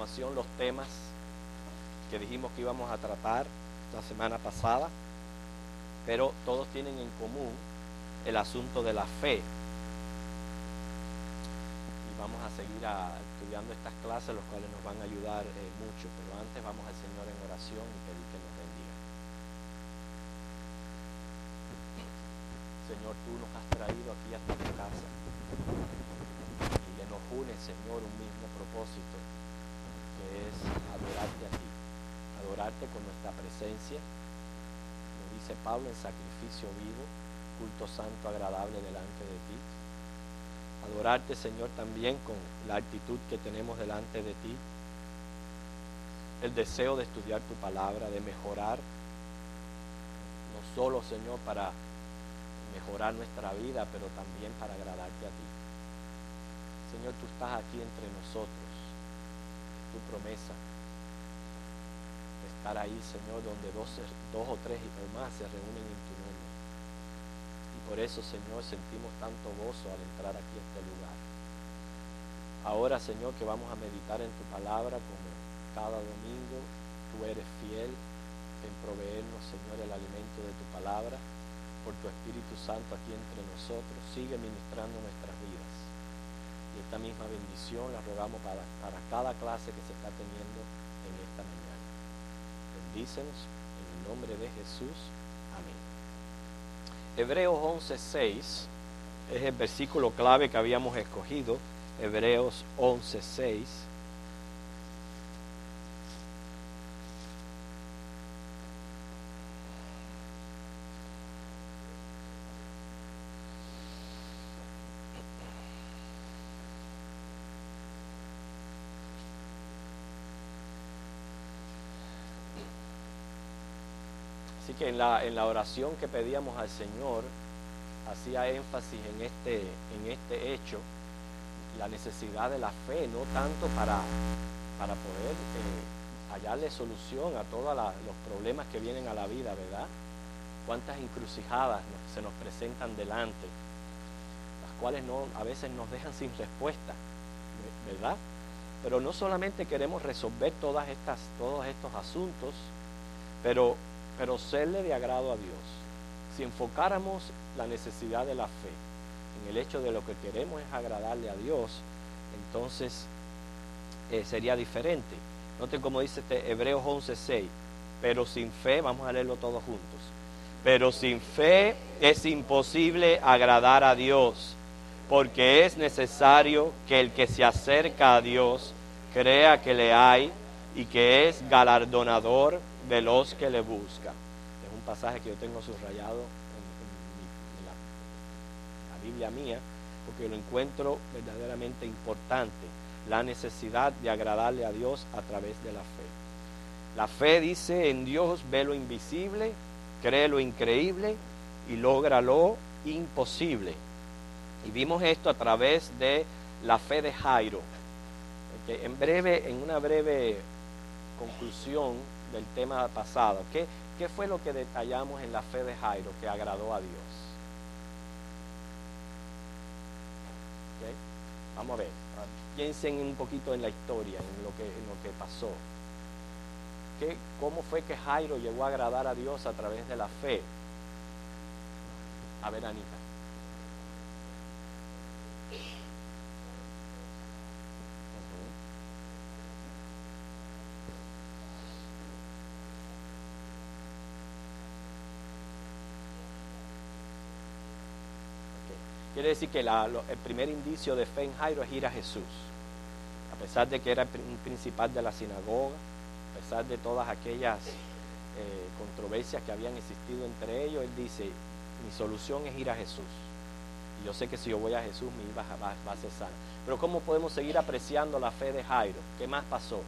continuación los temas que dijimos que íbamos a tratar la semana pasada, pero todos tienen en común el asunto de la fe. Y vamos a seguir estudiando estas clases, los cuales nos van a ayudar mucho, pero antes vamos al Señor en oración y pedir que nos bendiga. Señor, tú nos has traído aquí hasta tu casa y que nos une, Señor, un mismo propósito, que es adorarte a ti, adorarte con nuestra presencia, como dice Pablo, en sacrificio vivo, culto santo, agradable delante de ti. Adorarte, Señor, también con la actitud que tenemos delante de ti, el deseo de estudiar tu palabra, de mejorar, no solo, Señor, para mejorar nuestra vida, pero también para agradarte a ti. Señor, tú estás aquí entre nosotros, es tu promesa, estar ahí, Señor, donde dos o tres o más se reúnen en tu nombre. Y por eso, Señor, sentimos tanto gozo al entrar aquí a este lugar. Ahora, Señor, que vamos a meditar en tu palabra, como cada domingo, tú eres fiel en proveernos, Señor, el alimento de tu palabra. Por tu Espíritu Santo aquí entre nosotros, sigue ministrando nuestras vidas. Y esta misma bendición la rogamos para cada clase que se está teniendo en esta mañana. Bendícenos en el nombre de Jesús. Amén. Hebreos 11:6 es el versículo clave que habíamos escogido. Hebreos 11:6. Así que en la oración que pedíamos al Señor, hacía énfasis en este hecho, la necesidad de la fe, no tanto para poder hallarle solución a todos los problemas que vienen a la vida, ¿verdad? Cuántas encrucijadas se nos presentan delante, las cuales a veces nos dejan sin respuesta, ¿verdad? Pero no solamente queremos resolver todos estos asuntos, pero serle de agrado a Dios. Si enfocáramos la necesidad de la fe en el hecho de lo que queremos es agradarle a Dios, entonces sería diferente. Noten cómo dice Hebreos 11:6, pero sin fe, vamos a leerlo todos juntos, pero sin fe es imposible agradar a Dios, porque es necesario que el que se acerca a Dios crea que le hay y que es galardonador de los que le buscan. Es un pasaje que yo tengo subrayado en la Biblia mía, porque lo encuentro verdaderamente importante, la necesidad de agradarle a Dios a través de la fe. La fe dice: en Dios ve lo invisible, cree lo increíble y logra lo imposible. Y vimos esto a través de la fe de Jairo. Okay, en una breve conclusión del tema pasado, ¿qué fue lo que detallamos en la fe de Jairo que agradó a Dios? Okay. Vamos a ver, piensen un poquito en la historia, en lo que pasó. ¿Cómo fue que Jairo llegó a agradar a Dios a través de la fe? A ver, Anita. Quiere decir que el primer indicio de fe en Jairo es ir a Jesús. A pesar de que era un principal de la sinagoga, a pesar de todas aquellas controversias que habían existido entre ellos, él dice: mi solución es ir a Jesús. Y yo sé que si yo voy a Jesús, mi vida va a ser sana. Pero ¿cómo podemos seguir apreciando la fe de Jairo? ¿Qué más pasó?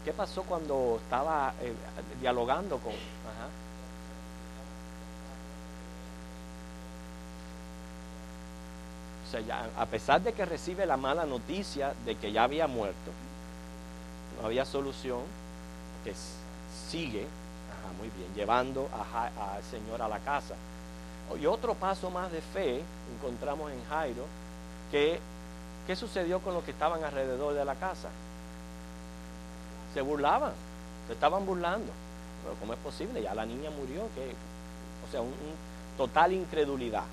¿Qué pasó cuando estaba dialogando con... Ajá. O sea, ya, a pesar de que recibe la mala noticia de que ya había muerto, no había solución, que sigue, muy bien, llevando al Señor a la casa. Y otro paso más de fe encontramos en Jairo, ¿qué sucedió con los que estaban alrededor de la casa? Se burlaban, se estaban burlando. Pero ¿cómo es posible? Ya la niña murió. O sea, un total incredulidad.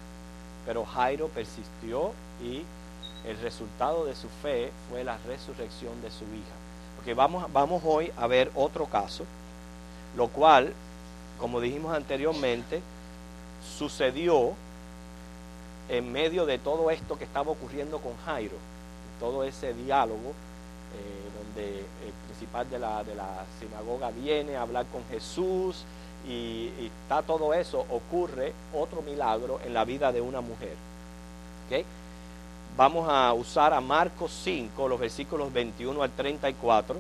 Pero Jairo persistió y el resultado de su fe fue la resurrección de su hija. Porque vamos hoy a ver otro caso, lo cual, como dijimos anteriormente, sucedió en medio de todo esto que estaba ocurriendo con Jairo, todo ese diálogo donde el principal de la sinagoga viene a hablar con Jesús y está todo eso, ocurre otro milagro en la vida de una mujer. ¿Okay? Vamos a usar a Marcos 5, los versículos 21 al 34.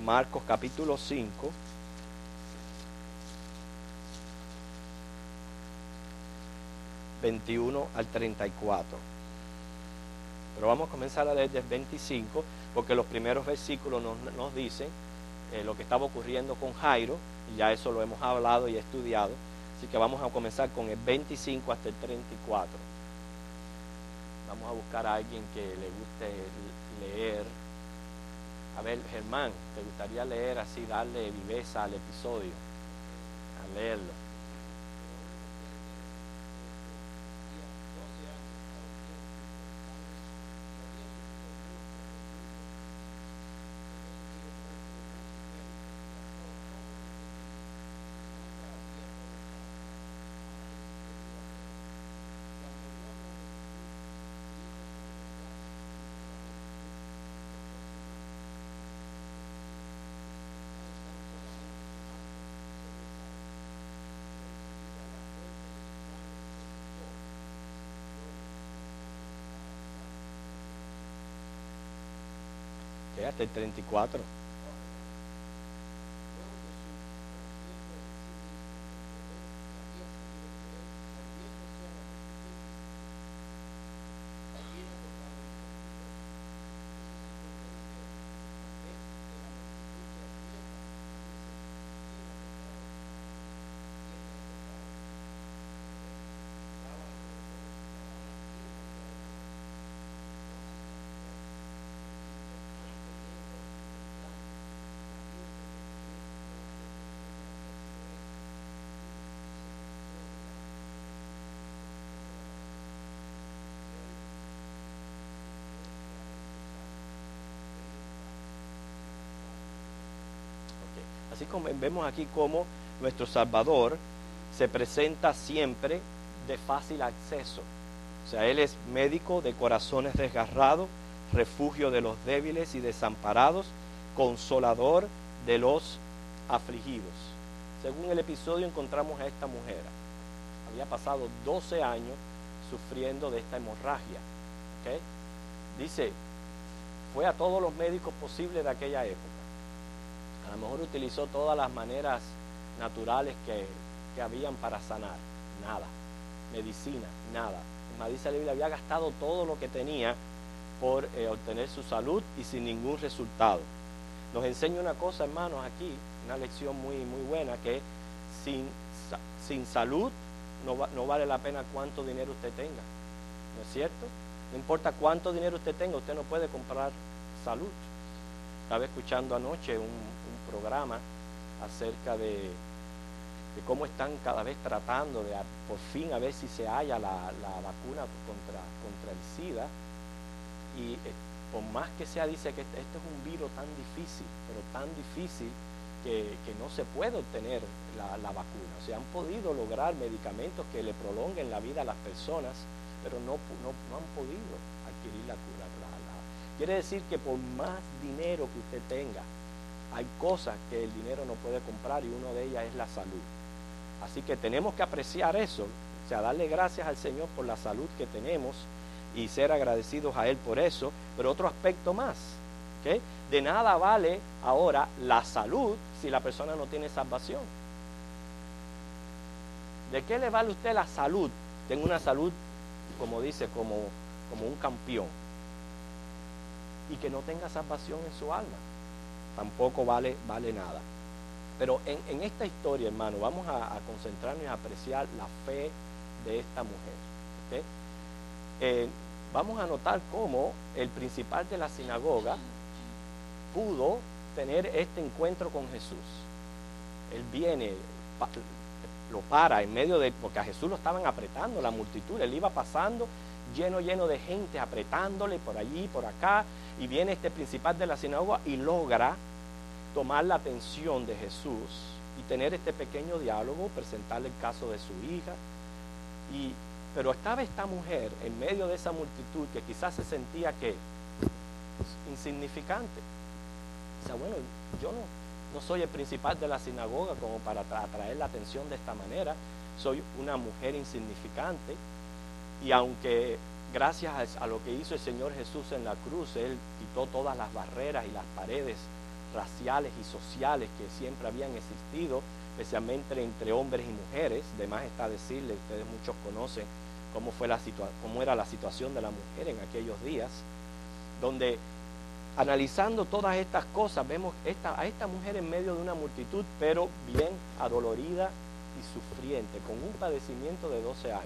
Marcos capítulo 5. ...21 al 34. Pero vamos a comenzar a leer desde 25... porque los primeros versículos nos dicen... lo que estaba ocurriendo con Jairo... y ya eso lo hemos hablado y estudiado... así que vamos a comenzar con el 25 hasta el 34. Vamos a buscar a alguien que le guste leer. A ver, Germán, ¿te gustaría leer así, darle viveza al episodio? A leerlo. Hasta el 34. Así como vemos aquí cómo nuestro Salvador se presenta siempre de fácil acceso. O sea, Él es médico de corazones desgarrados, refugio de los débiles y desamparados, consolador de los afligidos. Según el episodio encontramos a esta mujer. Había pasado 12 años sufriendo de esta hemorragia. ¿Okay? Dice, fue a todos los médicos posibles de aquella época. A lo mejor utilizó todas las maneras naturales que habían para sanar. Nada. Medicina, nada. Más dice la Biblia, había gastado todo lo que tenía por obtener su salud y sin ningún resultado. Nos enseña una cosa, hermanos, aquí, una lección muy, muy buena, que sin salud no vale la pena cuánto dinero usted tenga. ¿No es cierto? No importa cuánto dinero usted tenga, usted no puede comprar salud. Estaba escuchando anoche un programa acerca de cómo están cada vez tratando de por fin a ver si se halla la vacuna contra el SIDA, y por más que sea, dice que este es un virus tan difícil, pero tan difícil que no se puede obtener la vacuna. O sea, han podido lograr medicamentos que le prolonguen la vida a las personas, pero no han podido adquirir la cura. Quiere decir que por más dinero que usted tenga, hay cosas que el dinero no puede comprar, y una de ellas es la salud. Así que tenemos que apreciar eso, o sea, darle gracias al Señor por la salud que tenemos y ser agradecidos a Él por eso. Pero otro aspecto más, ¿okay? De nada vale ahora la salud si la persona no tiene salvación. ¿De qué le vale a usted la salud? Tengo una salud, como dice, como un campeón, y que no tenga salvación en su alma, tampoco vale nada. Pero en esta historia, hermano, vamos a concentrarnos y a apreciar la fe de esta mujer. ¿Okay? Vamos a notar cómo el principal de la sinagoga pudo tener este encuentro con Jesús. Él viene, lo para en medio de, porque a Jesús lo estaban apretando la multitud, él iba pasando lleno de gente apretándole por allí, por acá, y viene este principal de la sinagoga y logra tomar la atención de Jesús y tener este pequeño diálogo, presentarle el caso de su hija. Pero estaba esta mujer en medio de esa multitud que quizás se sentía que insignificante. O sea, bueno, yo no soy el principal de la sinagoga como para atraer la atención de esta manera, soy una mujer insignificante, y aunque gracias a lo que hizo el Señor Jesús en la cruz, Él quitó todas las barreras y las paredes raciales y sociales que siempre habían existido, especialmente entre hombres y mujeres. De más está decirle, ustedes muchos conocen cómo era la situación de la mujer en aquellos días, donde analizando todas estas cosas vemos a esta mujer en medio de una multitud, pero bien adolorida y sufriente, con un padecimiento de 12 años.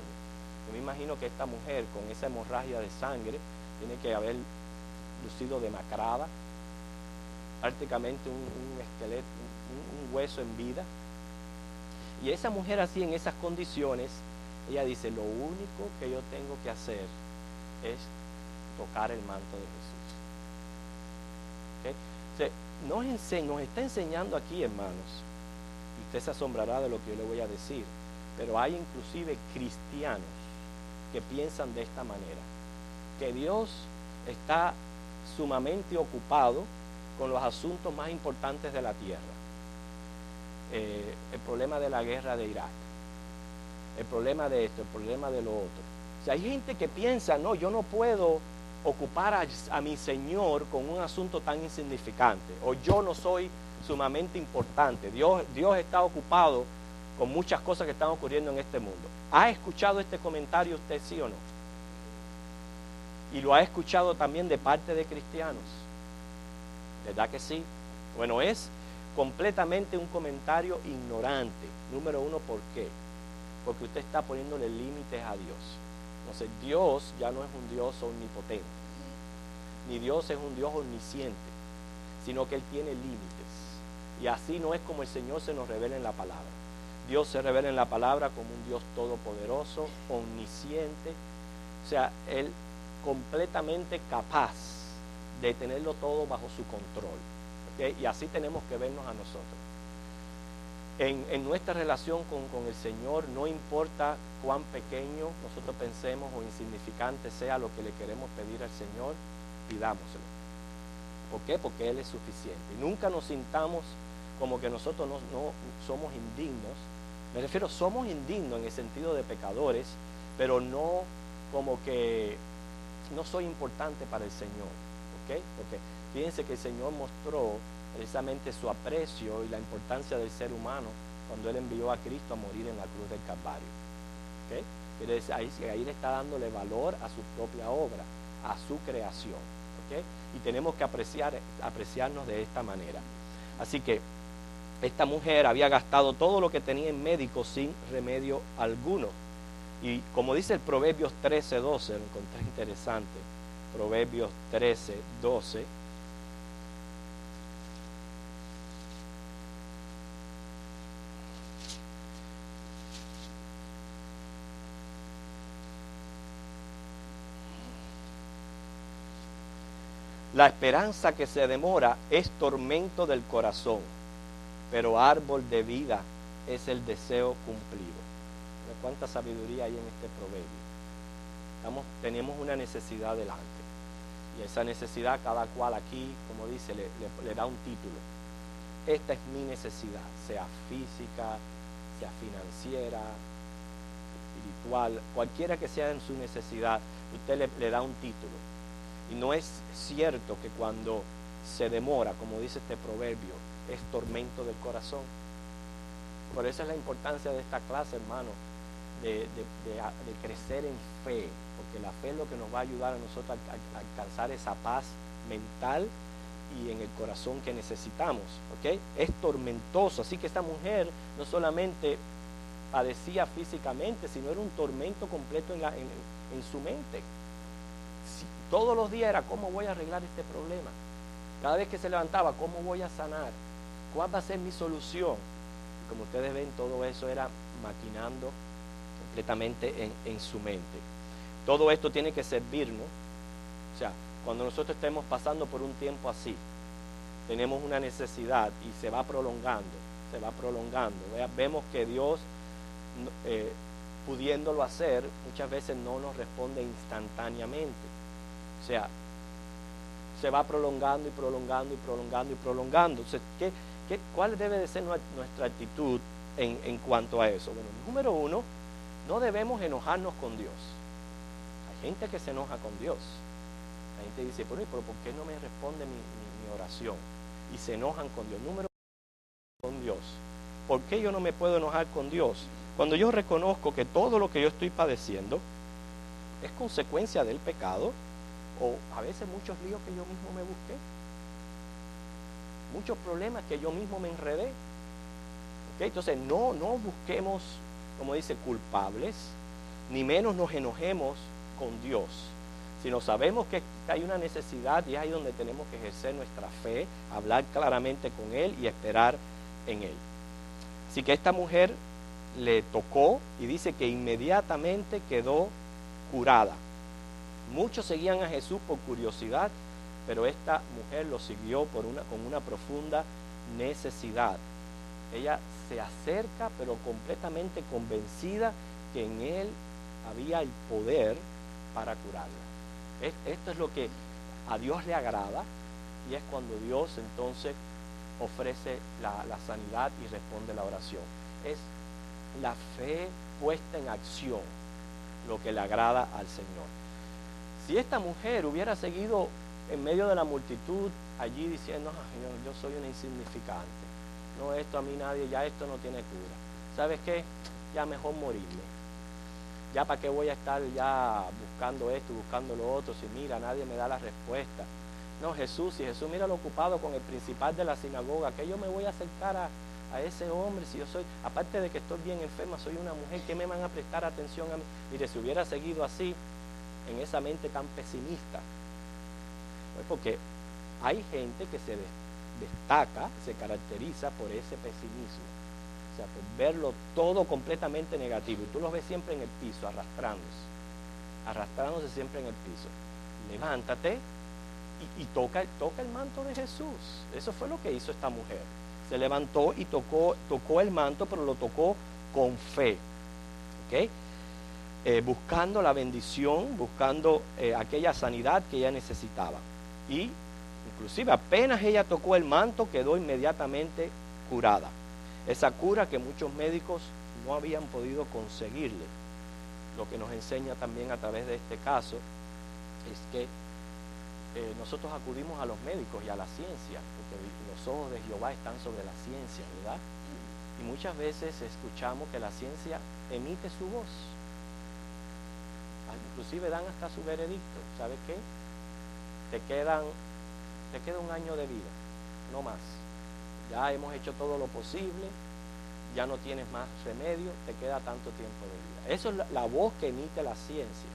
Yo me imagino que esta mujer con esa hemorragia de sangre tiene que haber lucido demacrada, prácticamente un esqueleto, un hueso en vida. Y esa mujer así, en esas condiciones, ella dice, lo único que yo tengo que hacer es tocar el manto de Jesús. ¿Okay? O sea, nos está enseñando aquí, hermanos, y usted se asombrará de lo que yo le voy a decir, pero hay inclusive cristianos que piensan de esta manera, que Dios está sumamente ocupado con los asuntos más importantes de la tierra. El problema de la guerra de Irak, el problema de esto, el problema de lo otro. O sea, hay gente que piensa, no, yo no puedo ocupar a mi Señor con un asunto tan insignificante, o yo no soy sumamente importante. Dios está ocupado con muchas cosas que están ocurriendo en este mundo. ¿Ha escuchado este comentario usted, sí o no? Y lo ha escuchado también de parte de cristianos. ¿Verdad que sí? Bueno, es completamente un comentario ignorante. Número uno, ¿por qué? Porque usted está poniéndole límites a Dios. Entonces, Dios ya no es un Dios omnipotente, ni Dios es un Dios omnisciente, sino que Él tiene límites. Y así no es como el Señor se nos revela en la palabra. Dios se revela en la palabra como un Dios todopoderoso, omnisciente, o sea, Él completamente capaz de tenerlo todo bajo su control. ¿Okay? Y así tenemos que vernos a nosotros. En nuestra relación con el Señor, no importa cuán pequeño nosotros pensemos o insignificante sea lo que le queremos pedir al Señor, pidámoselo. ¿Por qué? Porque Él es suficiente. Y nunca nos sintamos como que nosotros no somos indignos. Me refiero, somos indignos en el sentido de pecadores, pero no como que no soy importante para el Señor. ¿Okay? Porque fíjense que el Señor mostró precisamente su aprecio y la importancia del ser humano cuando Él envió a Cristo a morir en la cruz del Calvario. ¿Okay? Ahí le está dándole valor a su propia obra, a su creación. ¿Okay? Y tenemos que apreciarnos de esta manera. Así que esta mujer había gastado todo lo que tenía en médicos sin remedio alguno. Y como dice el Proverbios 13:12, lo encontré interesante. Proverbios 13:12. La esperanza que se demora es tormento del corazón, pero árbol de vida es el deseo cumplido. ¿Cuánta sabiduría hay en este proverbio? Tenemos una necesidad delante. Y esa necesidad cada cual aquí, como dice, le da un título. Esta es mi necesidad, sea física, sea financiera, espiritual, cualquiera que sea en su necesidad, usted le da un título. Y no es cierto que cuando se demora, como dice este proverbio, es tormento del corazón. Por eso es la importancia de esta clase, hermano, de crecer en fe, porque la fe es lo que nos va a ayudar a nosotros a alcanzar esa paz mental y en el corazón que necesitamos. ¿Okay? Es tormentoso, así que esta mujer no solamente padecía físicamente, sino era un tormento completo en su mente. Todos los días era, ¿cómo voy a arreglar este problema? Cada vez que se levantaba, ¿cómo voy a sanar? ¿Cuál va a ser mi solución? Y como ustedes ven, todo eso era maquinando completamente en su mente. Todo esto tiene que servirnos. O sea, cuando nosotros estemos pasando por un tiempo así, tenemos una necesidad y se va prolongando. Vemos que Dios, pudiéndolo hacer, muchas veces no nos responde instantáneamente. O sea, se va prolongando y prolongando y prolongando y prolongando. Entonces, ¿cuál debe de ser nuestra actitud en cuanto a eso? Bueno, número uno, no debemos enojarnos con Dios. Hay gente que se enoja con Dios. La gente dice, pero ¿por qué no me responde mi oración? Y se enojan con Dios. Número uno, con Dios. ¿Por qué yo no me puedo enojar con Dios? Cuando yo reconozco que todo lo que yo estoy padeciendo es consecuencia del pecado, o a veces muchos líos que yo mismo me busqué, muchos problemas que yo mismo me enredé. ¿Okay? Entonces no busquemos, como dice, culpables, ni menos nos enojemos con Dios, sino sabemos que hay una necesidad y es ahí donde tenemos que ejercer nuestra fe, hablar claramente con Él y esperar en Él. Así que esta mujer le tocó y dice que inmediatamente quedó curada. Muchos seguían a Jesús por curiosidad, pero esta mujer lo siguió con una profunda necesidad. Ella se acerca, pero completamente convencida que en Él había el poder para curarla. Esto es lo que a Dios le agrada, y es cuando Dios entonces ofrece la sanidad y responde la oración. Es la fe puesta en acción lo que le agrada al Señor. Si esta mujer hubiera seguido en medio de la multitud allí diciendo, yo soy una insignificante, no, esto a mí nadie, ya esto no tiene cura, ¿sabes qué? Ya mejor morirme, ya para qué voy a estar ya buscando esto, buscando lo otro, si mira, nadie me da la respuesta. No, Jesús, si Jesús mira lo ocupado con el principal de la sinagoga, que yo me voy a acercar a ese hombre, si yo soy, aparte de que estoy bien enferma, soy una mujer, ¿qué me van a prestar atención a mí? Mire, si hubiera seguido así, en esa mente tan pesimista, pues porque hay gente que se destaca, se caracteriza por ese pesimismo, o sea, por verlo todo completamente negativo, y tú los ves siempre en el piso, arrastrándose siempre en el piso. Levántate y toca el manto de Jesús. Eso fue lo que hizo esta mujer. Se levantó y tocó el manto, pero lo tocó con fe, ¿ok? Buscando la bendición, buscando aquella sanidad que ella necesitaba. Y inclusive apenas ella tocó el manto, quedó inmediatamente curada. Esa cura que muchos médicos no habían podido conseguirle. Lo que nos enseña también a través de este caso es que nosotros acudimos a los médicos y a la ciencia, porque los ojos de Jehová están sobre la ciencia, ¿verdad? Y muchas veces escuchamos que la ciencia emite su voz. Inclusive dan hasta su veredicto. ¿Sabes qué? Te queda un año de vida, no más. Ya hemos hecho todo lo posible, ya no tienes más remedio, te queda tanto tiempo de vida. Eso es la voz que emite la ciencia,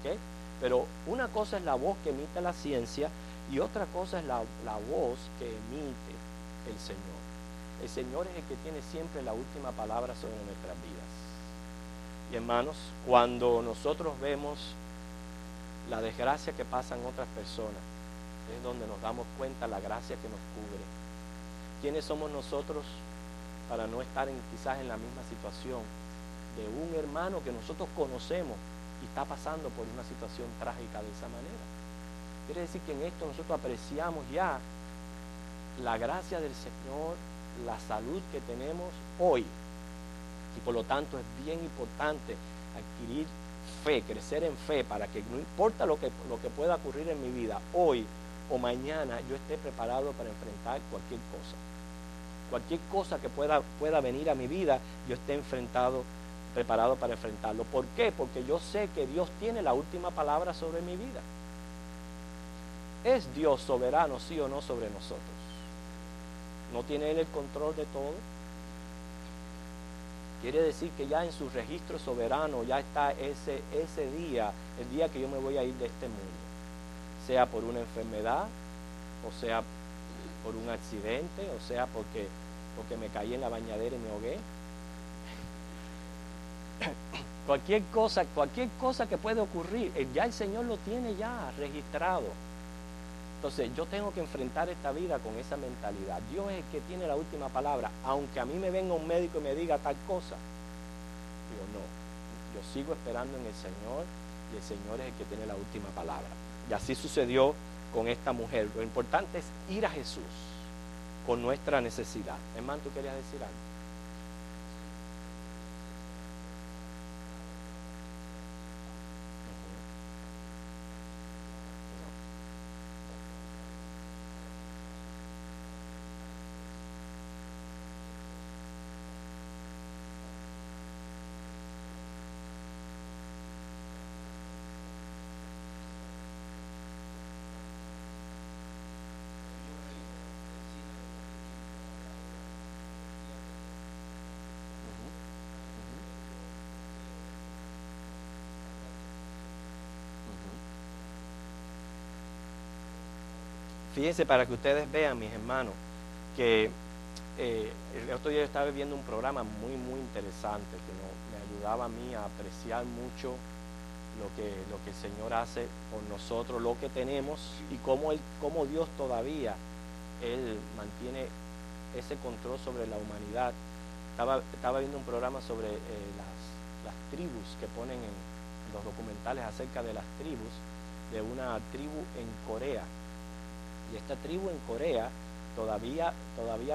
¿ok? Pero una cosa es la voz que emite la ciencia y otra cosa es la voz que emite el Señor. El Señor es el que tiene siempre la última palabra sobre nuestras vidas. Y hermanos, cuando nosotros vemos la desgracia que pasan otras personas, es donde nos damos cuenta la gracia que nos cubre. ¿Quiénes somos nosotros para no estar quizás en la misma situación de un hermano que nosotros conocemos y está pasando por una situación trágica de esa manera? Quiere decir que en esto nosotros apreciamos ya la gracia del Señor, la salud que tenemos hoy. Y por lo tanto es bien importante adquirir fe, crecer en fe, para que no importa lo que pueda ocurrir en mi vida, hoy o mañana yo esté preparado para enfrentar cualquier cosa. Cualquier cosa que pueda venir a mi vida, yo esté preparado para enfrentarlo. ¿Por qué? Porque yo sé que Dios tiene la última palabra sobre mi vida. ¿Es Dios soberano, sí o no, sobre nosotros? ¿No tiene Él el control de todo? Quiere decir que ya en su registro soberano ya está ese día, el día que yo me voy a ir de este mundo. Sea por una enfermedad, o sea por un accidente, o sea porque me caí en la bañadera y me ahogué. Cualquier cosa que puede ocurrir, ya el Señor lo tiene ya registrado. Entonces yo tengo que enfrentar esta vida con esa mentalidad. Dios es el que tiene la última palabra. Aunque a mí me venga un médico y me diga tal cosa, digo no, yo sigo esperando en el Señor y el Señor es el que tiene la última palabra. Y así sucedió con esta mujer. Lo importante es ir a Jesús con nuestra necesidad. Hermano, ¿tú querías decir algo? Fíjense, para que ustedes vean, mis hermanos, que el otro día yo estaba viendo un programa muy interesante que me ayudaba a mí a apreciar mucho lo que el Señor hace por nosotros, lo que tenemos y cómo Dios todavía Él mantiene ese control sobre la humanidad. Estaba viendo un programa sobre las tribus que ponen en los documentales acerca de las tribus, de una tribu en Corea. Y esta tribu en Corea todavía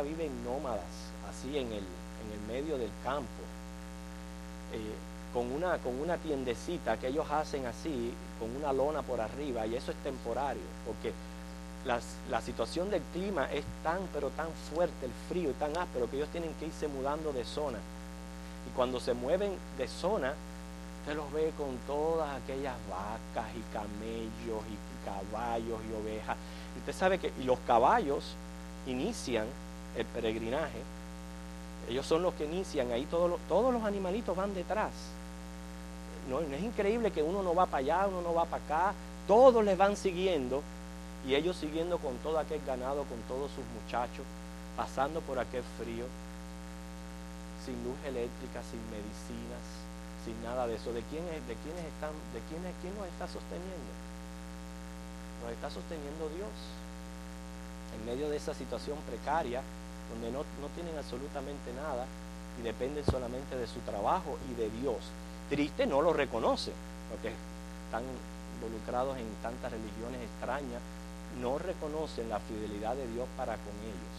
viven nómadas, así en el medio del campo, con una tiendecita que ellos hacen así, con una lona por arriba, y eso es temporario, porque la situación del clima es pero tan fuerte, el frío y tan áspero, que ellos tienen que irse mudando de zona. Y cuando se mueven de zona, usted los ve con todas aquellas vacas y camellos y caballos y ovejas. Y usted sabe que los caballos inician el peregrinaje. Ellos son los que inician, ahí todos los animalitos van detrás. No es increíble que uno no va para allá, uno no va para acá, todos les van siguiendo, y ellos siguiendo con todo aquel ganado, con todos sus muchachos, pasando por aquel frío, sin luz eléctrica, sin medicinas, sin nada de eso. ¿Quién nos está sosteniendo? Nos está sosteniendo Dios. En medio de esa situación precaria, donde no tienen absolutamente nada y dependen solamente de su trabajo y de Dios. Triste, no lo reconocen, porque están involucrados en tantas religiones extrañas, no reconocen la fidelidad de Dios para con ellos,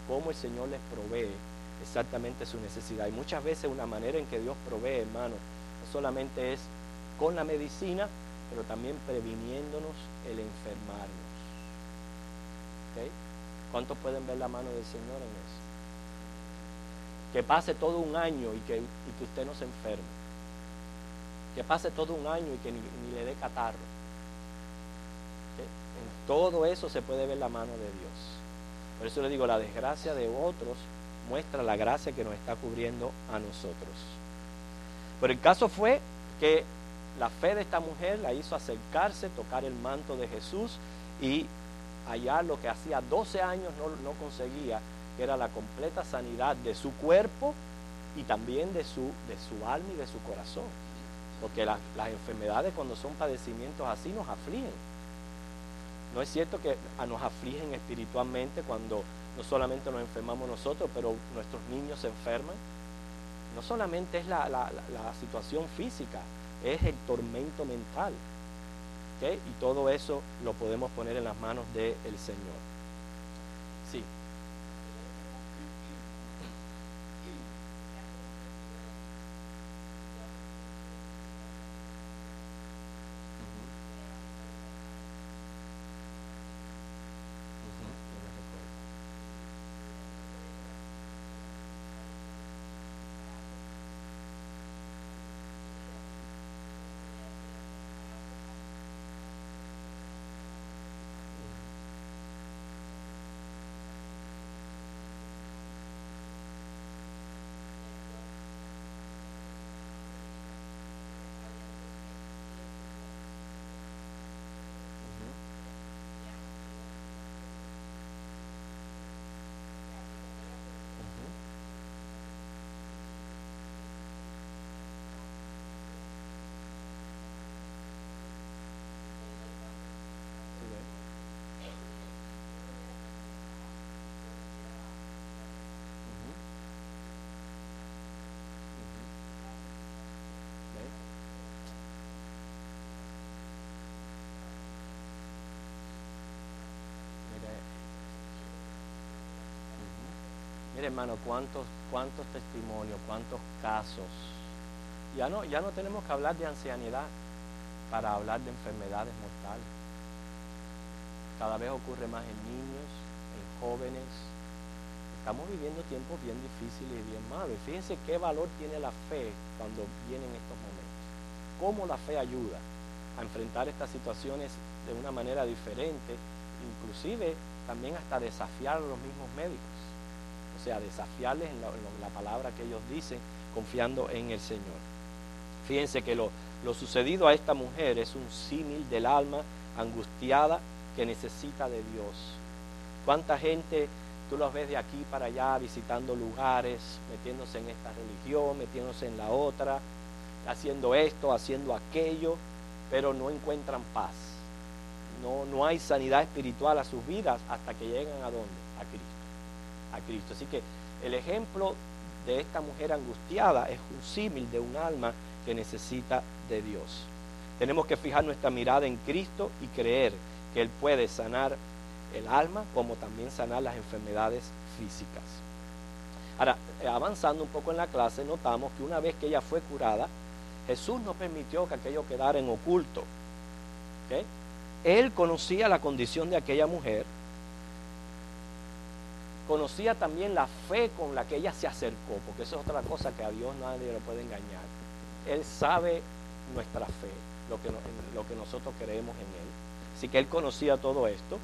cómo el Señor les provee exactamente su necesidad. Y muchas veces una manera en que Dios provee, hermano, no solamente es con la medicina, pero también previniéndonos el enfermarnos. ¿Okay? ¿Cuántos pueden ver la mano del Señor en eso? Que pase todo un año y que usted no se enferme. Que pase todo un año y que ni le dé catarro. ¿Okay? En todo eso se puede ver la mano de Dios. Por eso le digo, la desgracia de otros muestra la gracia que nos está cubriendo a nosotros. Pero el caso fue que la fe de esta mujer la hizo acercarse, tocar el manto de Jesús y hallar lo que hacía 12 años no conseguía, que era la completa sanidad de su cuerpo y también de su alma y de su corazón. Porque las enfermedades, cuando son padecimientos así, nos afligen. No es cierto que nos afligen espiritualmente cuando no solamente nos enfermamos nosotros, pero nuestros niños se enferman. No solamente es la situación física, es el tormento mental. ¿Okay? Y todo eso lo podemos poner en las manos del Señor. Sí. Mire, hermano, cuántos testimonios, cuántos casos. Ya no tenemos que hablar de ancianidad para hablar de enfermedades mortales. Cada vez ocurre más en niños, en jóvenes. Estamos viviendo tiempos bien difíciles y bien malos. Y fíjense qué valor tiene la fe cuando vienen estos momentos. Cómo la fe ayuda a enfrentar estas situaciones de una manera diferente, inclusive también hasta desafiar a los mismos médicos. O sea, desafiarles en la palabra que ellos dicen, confiando en el Señor. Fíjense que lo sucedido a esta mujer es un símil del alma angustiada que necesita de Dios. ¿Cuánta gente tú los ves de aquí para allá visitando lugares, metiéndose en esta religión, metiéndose en la otra, haciendo esto, haciendo aquello, pero no encuentran paz? No hay sanidad espiritual a sus vidas hasta que llegan ¿a dónde? A Cristo. Así que el ejemplo de esta mujer angustiada es un símil de un alma que necesita de Dios. Tenemos que fijar nuestra mirada en Cristo y creer que Él puede sanar el alma como también sanar las enfermedades físicas. Ahora, avanzando un poco en la clase, notamos que una vez que ella fue curada, Jesús no permitió que aquello quedara en oculto. ¿Okay? Él conocía la condición de aquella mujer, conocía también la fe con la que ella se acercó, porque eso es otra cosa que a Dios nadie lo puede engañar. Él sabe nuestra fe, lo que nosotros creemos en Él. Así que Él conocía todo esto.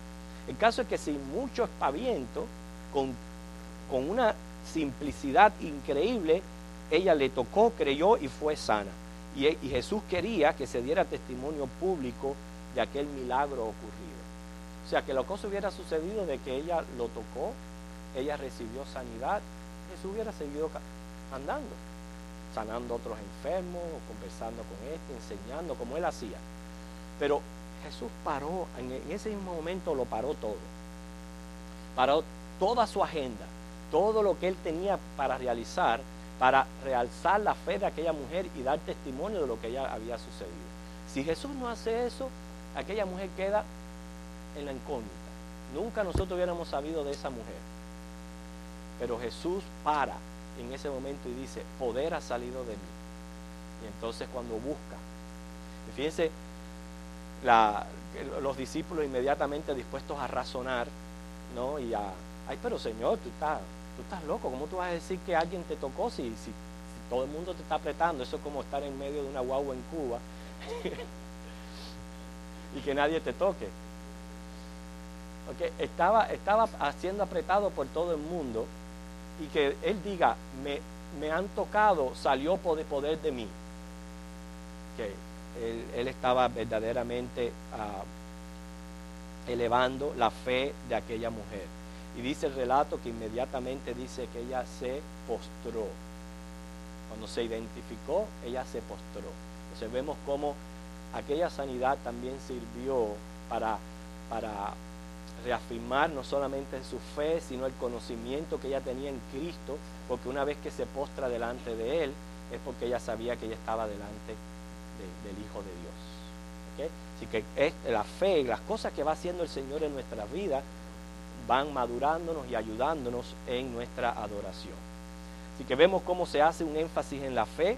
El caso es que sin mucho espaviento, con una simplicidad increíble, ella le tocó, creyó y fue sana. Y Jesús quería que se diera testimonio público de aquel milagro ocurrido. O sea, que la cosa hubiera sucedido de que ella lo tocó, ella recibió sanidad, Jesús hubiera seguido andando, sanando a otros enfermos, conversando con enseñando, como Él hacía. Pero Jesús paró, en ese mismo momento lo paró todo. Paró toda su agenda, todo lo que Él tenía para realizar, para realzar la fe de aquella mujer y dar testimonio de lo que ya había sucedido. Si Jesús no hace eso, aquella mujer queda en la incógnita. Nunca nosotros hubiéramos sabido de esa mujer. Pero Jesús para en ese momento y dice, poder ha salido de mí. Y entonces cuando busca, y fíjense, los discípulos inmediatamente dispuestos a razonar, ¿no? Y ay, pero Señor, tú estás loco, ¿cómo tú vas a decir que alguien te tocó si todo el mundo te está apretando? Eso es como estar en medio de una guagua en Cuba y que nadie te toque. Okay. Estaba siendo apretado por todo el mundo y que Él diga, me han tocado, salió poder de mí. Okay. Él estaba verdaderamente elevando la fe de aquella mujer. Y dice el relato que inmediatamente dice que ella se postró. Cuando se identificó, ella se postró. Entonces vemos cómo aquella sanidad también sirvió para reafirmar no solamente su fe, sino el conocimiento que ella tenía en Cristo, porque una vez que se postra delante de Él, es porque ella sabía que ella estaba delante del Hijo de Dios. ¿Okay? Así que la fe, las cosas que va haciendo el Señor en nuestras vidas, van madurándonos y ayudándonos en nuestra adoración. Así que vemos cómo se hace un énfasis en la fe.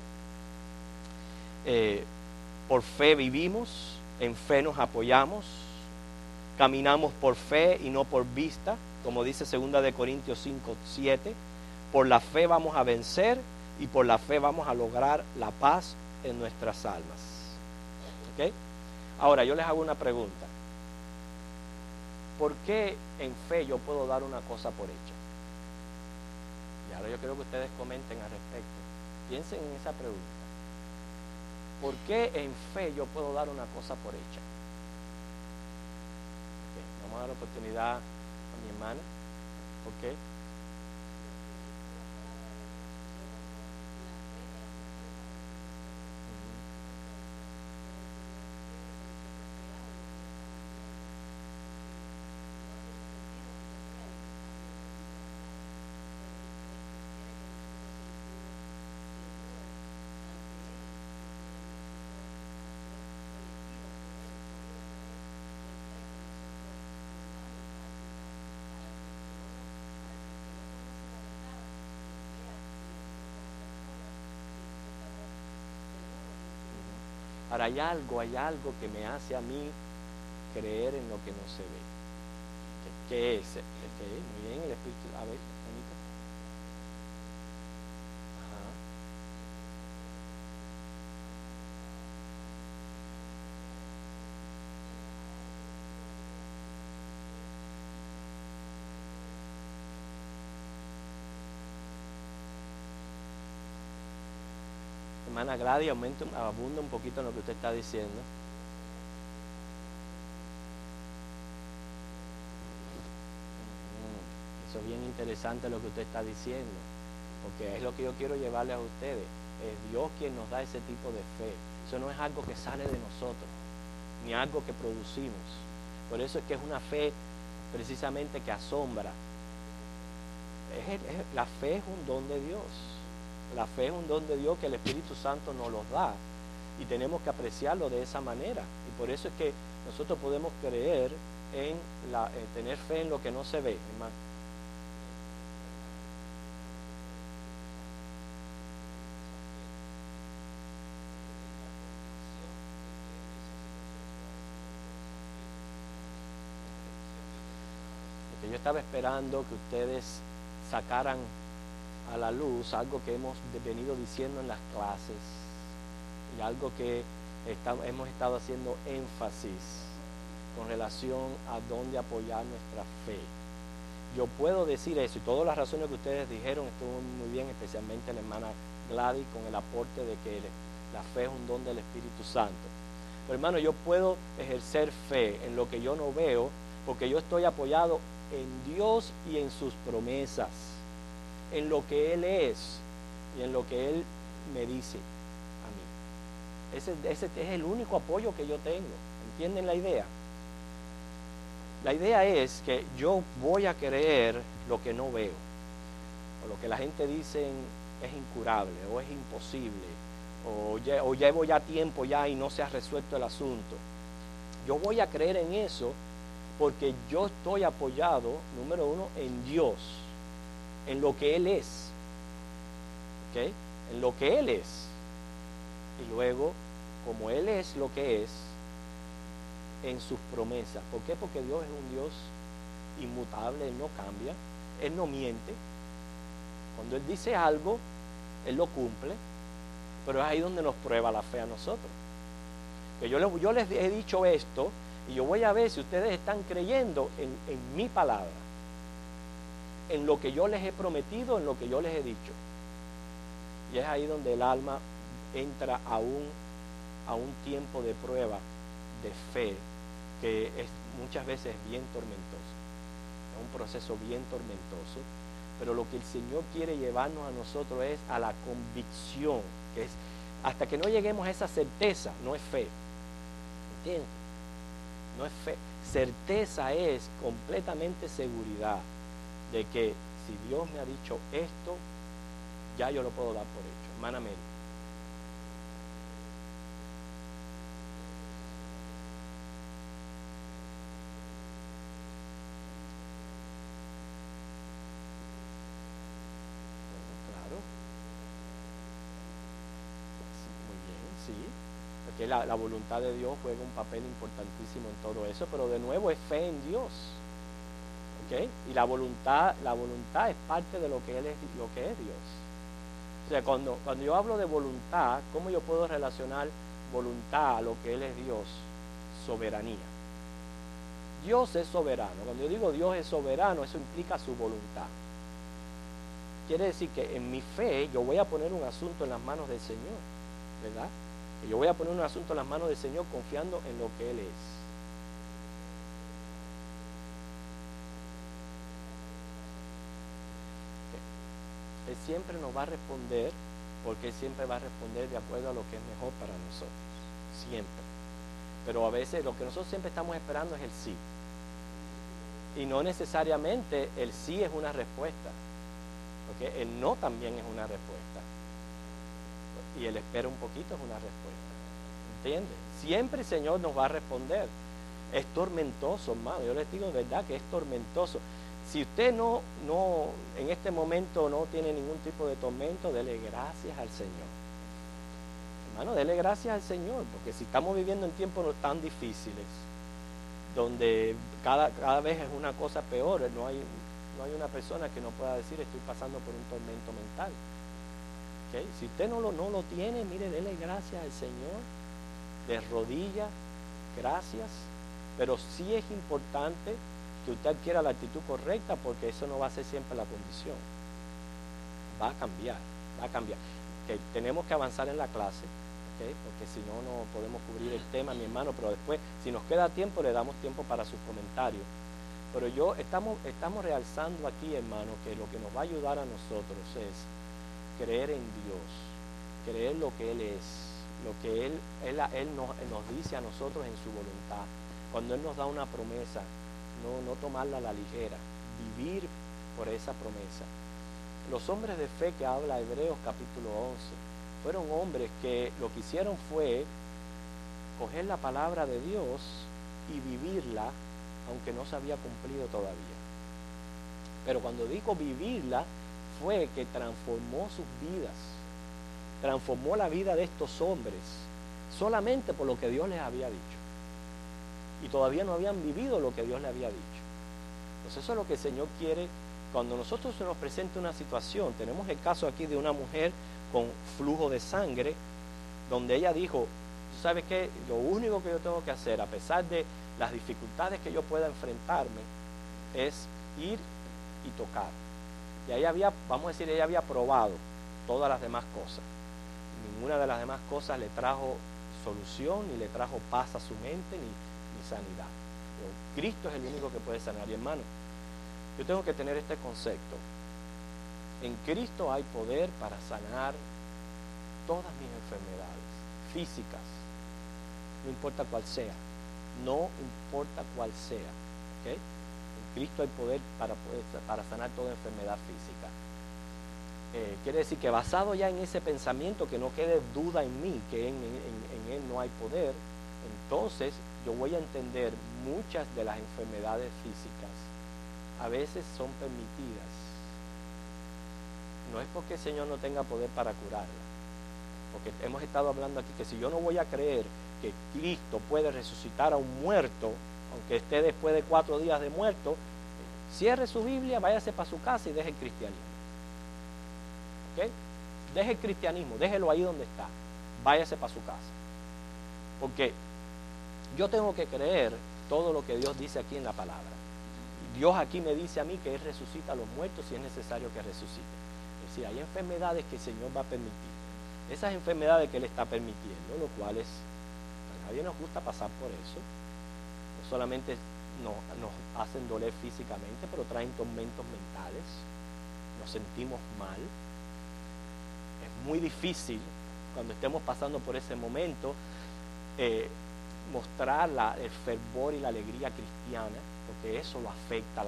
Por fe vivimos, en fe nos apoyamos, caminamos por fe y no por vista, como dice 2 de Corintios 5:7. Por la fe vamos a vencer y por la fe vamos a lograr la paz en nuestras almas. ¿Okay? Ahora yo les hago una pregunta. ¿Por qué en fe yo puedo dar una cosa por hecha? Y ahora yo quiero que ustedes comenten al respecto. Piensen en esa pregunta. ¿Por qué en fe yo puedo dar una cosa por hecha? Okay, vamos a dar la oportunidad a mi hermana. ¿Por qué? Ahora hay algo que me hace a mí creer en lo que no se ve. ¿Qué es? ¿Qué es? Muy bien, el Espíritu. A ver, Anita. Ajá. Hermana Gladys, abunda un poquito en lo que usted está diciendo. Eso es bien interesante lo que usted está diciendo, porque es lo que yo quiero llevarle a ustedes. Es Dios quien nos da ese tipo de fe. Eso no es algo que sale de nosotros, ni algo que producimos. Por eso es que es una fe precisamente que asombra. La fe es un don de Dios. La fe es un don de Dios que el Espíritu Santo nos los da y tenemos que apreciarlo de esa manera. Y por eso es que nosotros podemos creer en tener fe en lo que no se ve, hermano. Porque yo estaba esperando que ustedes sacaran a la luz algo que hemos venido diciendo en las clases y algo que hemos estado haciendo énfasis con relación a dónde apoyar nuestra fe. Yo puedo decir eso y todas las razones que ustedes dijeron estuvo muy bien, especialmente la hermana Gladys con el aporte de que la fe es un don del Espíritu Santo. Pero hermano, yo puedo ejercer fe en lo que yo no veo porque yo estoy apoyado en Dios y en sus promesas, en lo que Él es y en lo que Él me dice a mí. Ese es el único apoyo que yo tengo. ¿Entienden la idea? La idea es que yo voy a creer lo que no veo, o lo que la gente dice es incurable, o es imposible, o llevo ya tiempo ya y no se ha resuelto el asunto. Yo voy a creer en eso porque yo estoy apoyado, número uno, en Dios, en lo que Él es, ¿ok? En lo que Él es. Y luego, como Él es lo que es, en sus promesas. ¿Por qué? Porque Dios es un Dios inmutable, Él no cambia, Él no miente. Cuando Él dice algo, Él lo cumple, pero es ahí donde nos prueba la fe a nosotros. Que yo les he dicho esto y yo voy a ver si ustedes están creyendo en mi palabra, en lo que yo les he prometido, en lo que yo les he dicho. Y es ahí donde el alma entra a un tiempo de prueba de fe que es muchas veces bien tormentoso. Es un proceso bien tormentoso, pero lo que el Señor quiere llevarnos a nosotros es a la convicción, que es hasta que no lleguemos a esa certeza, no es fe. ¿Entiendes? No es fe. Certeza es completamente seguridad de que si Dios me ha dicho esto, ya yo lo puedo dar por hecho. Hermana Mary. Claro. Muy bien, sí. Porque la voluntad de Dios juega un papel importantísimo en todo eso, pero de nuevo es fe en Dios. ¿Okay? Y la voluntad es parte de lo que es Dios. O sea, cuando yo hablo de voluntad, ¿cómo yo puedo relacionar voluntad a lo que Él es Dios? Soberanía. Dios es soberano. Cuando yo digo Dios es soberano, eso implica su voluntad. Quiere decir que en mi fe yo voy a poner un asunto en las manos del Señor, ¿verdad? Y yo voy a poner un asunto en las manos del Señor confiando en lo que Él es. Él siempre nos va a responder porque Él siempre va a responder de acuerdo a lo que es mejor para nosotros, siempre. Pero a veces lo que nosotros siempre estamos esperando es el sí. Y no necesariamente el sí es una respuesta, porque el no también es una respuesta. Y el espera un poquito es una respuesta. ¿Entiendes? Siempre el Señor nos va a responder. Es tormentoso, hermano. Yo les digo de verdad que es tormentoso. Si usted no en este momento no tiene ningún tipo de tormento, dele gracias al Señor. Hermano, dele gracias al Señor, porque si estamos viviendo en tiempos no tan difíciles, donde cada vez es una cosa peor, no hay una persona que no pueda decir estoy pasando por un tormento mental. ¿Okay? Si usted no lo tiene, mire, dele gracias al Señor, de rodillas, gracias, pero sí es importante que usted adquiera la actitud correcta, porque eso no va a ser siempre la condición. Va a cambiar. Okay, tenemos que avanzar en la clase, ¿okay? Porque si no, no podemos cubrir el tema, mi hermano, pero después, si nos queda tiempo, le damos tiempo para sus comentarios. Pero estamos realzando aquí, hermano, que lo que nos va a ayudar a nosotros es creer en Dios, creer lo que Él es, lo que Él nos dice a nosotros en su voluntad. Cuando Él nos da una promesa, no tomarla a la ligera, vivir por esa promesa. Los hombres de fe que habla Hebreos capítulo 11 fueron hombres que lo que hicieron fue coger la palabra de Dios y vivirla, aunque no se había cumplido todavía. Pero cuando digo vivirla, fue que transformó sus vidas, transformó la vida de estos hombres, solamente por lo que Dios les había dicho. Y todavía no habían vivido lo que Dios les había dicho. Entonces eso es lo que el Señor quiere. Cuando nosotros se nos presenta una situación, tenemos el caso aquí de una mujer con flujo de sangre, donde ella dijo, ¿sabes qué? Lo único que yo tengo que hacer, a pesar de las dificultades que yo pueda enfrentarme, es ir y tocar. Y ahí ella había probado todas las demás cosas. Ninguna de las demás cosas le trajo solución, ni le trajo paz a su mente, ni sanidad. Pero Cristo es el único que puede sanar. Y hermano, yo tengo que tener este concepto. En Cristo hay poder para sanar todas mis enfermedades físicas, no importa cuál sea, ¿okay? En Cristo hay poder para sanar toda enfermedad física. Quiere decir que basado ya en ese pensamiento, que no quede duda en mí, que en Él no hay poder, entonces yo voy a entender muchas de las enfermedades físicas a veces son permitidas. No es porque el Señor no tenga poder para curarla, porque hemos estado hablando aquí que si yo no voy a creer que Cristo puede resucitar a un muerto, aunque esté después de 4 días de muerto, cierre su Biblia, váyase para su casa y deje el cristianismo. ¿Okay? Deje el cristianismo, déjelo ahí donde está, váyase para su casa. Porque yo tengo que creer todo lo que Dios dice aquí en la palabra. Dios aquí me dice a mí que Él resucita a los muertos si es necesario que resucite. Es decir, hay enfermedades que el Señor va a permitir. Esas enfermedades que Él está permitiendo, lo cual es, a nadie nos gusta pasar por eso. No solamente nos hacen doler físicamente, pero traen tormentos mentales. Nos sentimos mal. Es muy difícil cuando estemos pasando por ese momento mostrar el fervor y la alegría cristiana, porque eso lo afecta al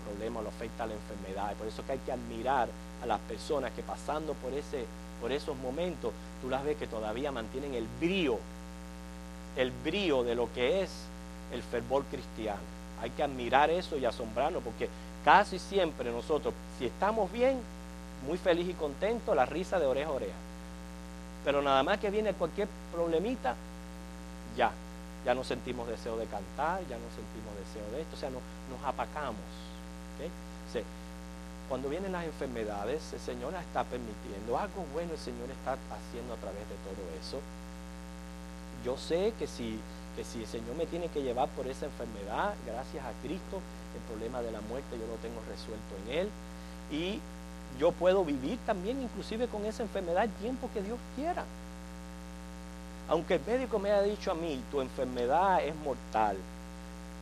problema, lo afecta a la enfermedad. Por eso que hay que admirar a las personas que pasando por esos momentos, tú las ves que todavía mantienen el brío de lo que es el fervor cristiano. Hay que admirar eso y asombrarnos, porque casi siempre nosotros, si estamos bien, muy feliz y contento, la risa de oreja a oreja. Pero nada más que viene cualquier problemita, ya no sentimos deseo de cantar, ya no sentimos deseo de esto, o sea, nos apacamos. ¿Okay? O sea, cuando vienen las enfermedades, el Señor las está permitiendo. Algo bueno el Señor está haciendo a través de todo eso. Yo sé que si el Señor me tiene que llevar por esa enfermedad, gracias a Cristo, el problema de la muerte yo lo tengo resuelto en Él. Y yo puedo vivir también inclusive con esa enfermedad el tiempo que Dios quiera. Aunque el médico me haya dicho a mí, tu enfermedad es mortal,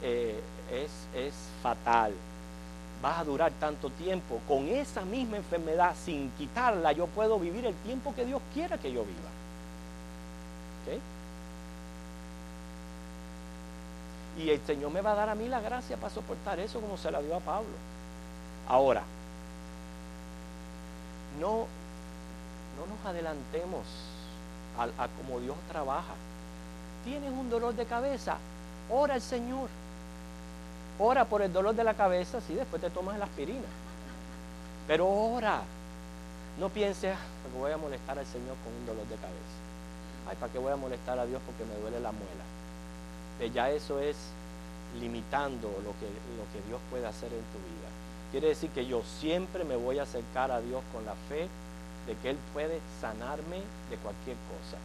es fatal, vas a durar tanto tiempo, con esa misma enfermedad, sin quitarla, yo puedo vivir el tiempo que Dios quiera que yo viva. ¿Okay? Y el Señor me va a dar a mí la gracia para soportar eso, como se la dio a Pablo. Ahora, no nos adelantemos a como Dios trabaja. Tienes un dolor de cabeza, ora al Señor. Ora por el dolor de la cabeza, sí, después te tomas la aspirina. Pero ora. No pienses, porque voy a molestar al Señor con un dolor de cabeza. Ay, ¿para qué voy a molestar a Dios porque me duele la muela? Ya eso es limitando lo que Dios puede hacer en tu vida. Quiere decir que yo siempre me voy a acercar a Dios con la fe de que Él puede sanarme de cualquier cosa.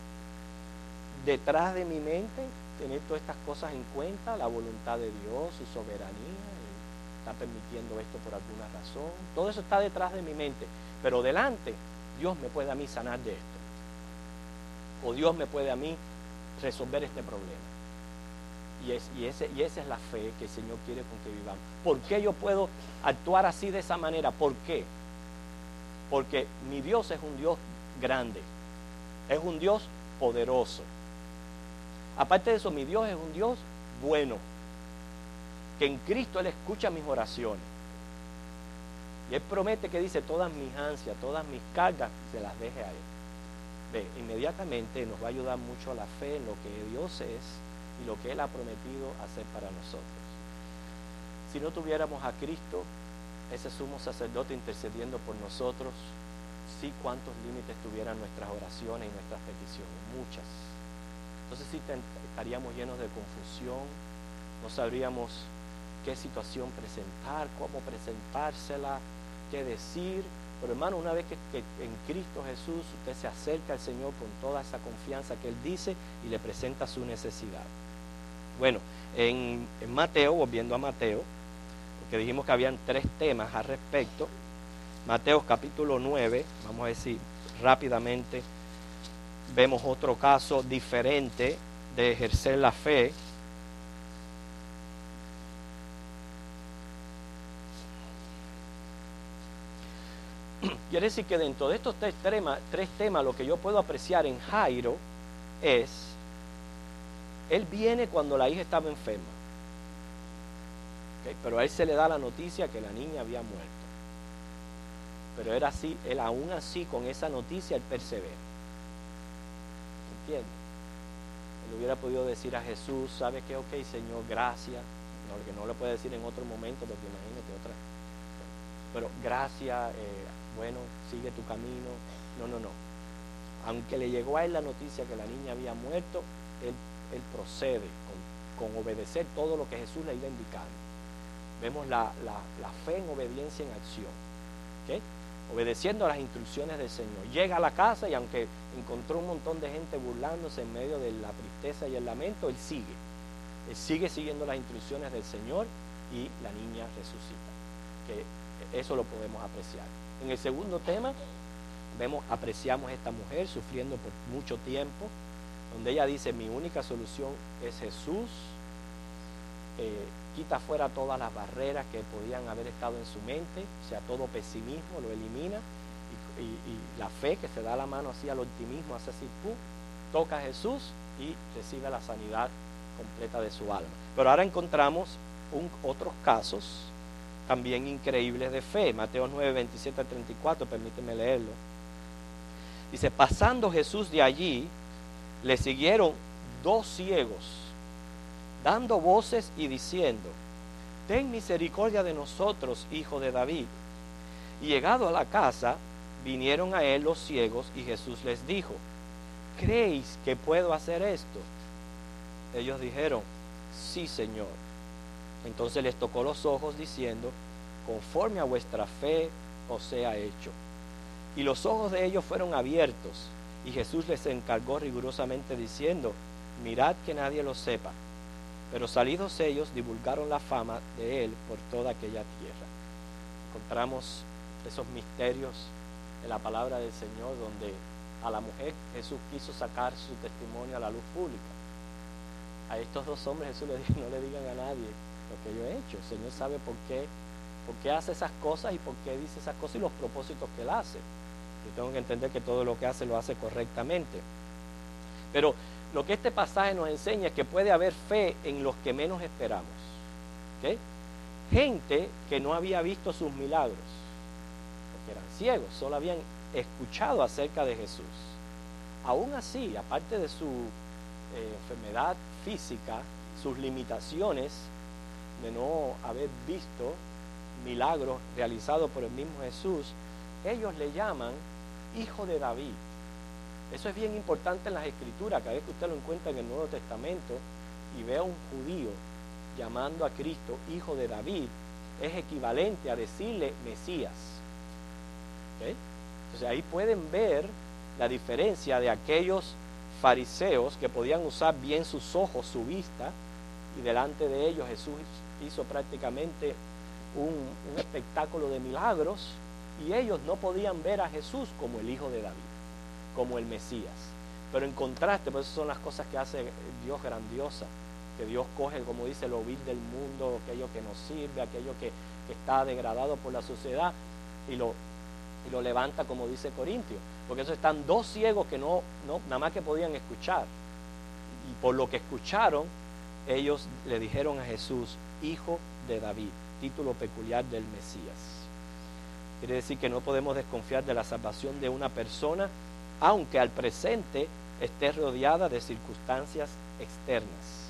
Detrás de mi mente, tener todas estas cosas en cuenta, la voluntad de Dios, su soberanía, Él está permitiendo esto por alguna razón. Todo eso está detrás de mi mente, pero delante, Dios me puede a mí sanar de esto. O Dios me puede a mí resolver este problema. Y esa es la fe que el Señor quiere con que vivamos. ¿Por qué yo puedo actuar así de esa manera? ¿Por qué? Porque mi Dios es un Dios grande, es un Dios poderoso. Aparte de eso, mi Dios es un Dios bueno, que en Cristo Él escucha mis oraciones. Y Él promete que dice, todas mis ansias, todas mis cargas, se las deje a Él. Ve, inmediatamente nos va a ayudar mucho la fe en lo que Dios es y lo que Él ha prometido hacer para nosotros. Si no tuviéramos a Cristo, ese sumo sacerdote intercediendo por nosotros, sí, cuántos límites tuvieran nuestras oraciones y nuestras peticiones, muchas. Entonces sí estaríamos llenos de confusión, no sabríamos qué situación presentar, cómo presentársela, qué decir. Pero hermano, una vez que en Cristo Jesús usted se acerca al Señor con toda esa confianza que Él dice y le presenta su necesidad. Bueno, en Mateo, volviendo a Mateo, porque dijimos que habían 3 temas al respecto. Mateo capítulo 9, vamos a decir rápidamente, vemos otro caso diferente de ejercer la fe. Quiere decir que dentro de estos 3 temas, lo que yo puedo apreciar en Jairo es, él viene cuando la hija estaba enferma. ¿Okay? Pero a él se le da la noticia que la niña había muerto. Pero él aún así con esa noticia él persevera. ¿Entiendes? Él hubiera podido decir a Jesús, ¿sabe qué? Ok, Señor, gracias. No, que no le puede decir en otro momento, porque imagínate otra. Pero gracias, bueno, sigue tu camino. No. Aunque le llegó a él la noticia que la niña había muerto, él procede con obedecer todo lo que Jesús le iba indicando. Vemos la fe en obediencia en acción. ¿Okay? Obedeciendo a las instrucciones del Señor. Llega a la casa y aunque encontró un montón de gente burlándose en medio de la tristeza y el lamento, él sigue siguiendo las instrucciones del Señor y la niña resucita. Que eso lo podemos apreciar. En el segundo tema, apreciamos a esta mujer sufriendo por mucho tiempo, donde ella dice, mi única solución es Jesús. Quita fuera todas las barreras que podían haber estado en su mente, o sea, todo pesimismo lo elimina, y la fe que se da la mano así al optimismo, hace así, toca a Jesús y recibe la sanidad completa de su alma. Pero ahora encontramos otros casos también increíbles de fe. Mateo 9, 27 al 34, permíteme leerlo. Dice, pasando Jesús de allí, le siguieron 2 ciegos, dando voces y diciendo, ten misericordia de nosotros, hijo de David. Y llegado a la casa, vinieron a él los ciegos, y Jesús les dijo, ¿creéis que puedo hacer esto? Ellos dijeron, sí, Señor. Entonces les tocó los ojos, diciendo, conforme a vuestra fe os sea hecho. Y los ojos de ellos fueron abiertos, y Jesús les encargó rigurosamente, diciendo, mirad que nadie lo sepa. Pero salidos ellos, divulgaron la fama de él por toda aquella tierra. Encontramos esos misterios en la palabra del Señor, donde a la mujer Jesús quiso sacar su testimonio a la luz pública. A estos 2 hombres Jesús les dijo, no le digan a nadie lo que yo he hecho. El Señor sabe por qué hace esas cosas y por qué dice esas cosas y los propósitos que él hace. Yo tengo que entender que todo lo que hace lo hace correctamente. Pero lo que este pasaje nos enseña es que puede haber fe en los que menos esperamos. ¿Okay? Gente que no había visto sus milagros, porque eran ciegos, solo habían escuchado acerca de Jesús. Aún así, aparte de su enfermedad física, sus limitaciones de no haber visto milagros realizados por el mismo Jesús, ellos le llaman hijo de David. Eso es bien importante en las Escrituras. Cada vez que usted lo encuentra en el Nuevo Testamento y ve a un judío llamando a Cristo hijo de David, es equivalente a decirle Mesías. ¿Okay? Entonces ahí pueden ver la diferencia de aquellos fariseos que podían usar bien sus ojos, su vista, y delante de ellos Jesús hizo prácticamente un espectáculo de milagros, y ellos no podían ver a Jesús como el hijo de David, como el Mesías. Pero en contraste, pues esas son las cosas que hace Dios grandiosa, que Dios coge, como dice, lo vil del mundo, aquello que nos sirve, aquello que está degradado por la sociedad, y lo levanta, como dice Corintios, porque eso están dos ciegos que no nada más que podían escuchar, y por lo que escucharon, ellos le dijeron a Jesús, hijo de David, título peculiar del Mesías. Quiere decir que no podemos desconfiar de la salvación de una persona, aunque al presente esté rodeada de circunstancias externas.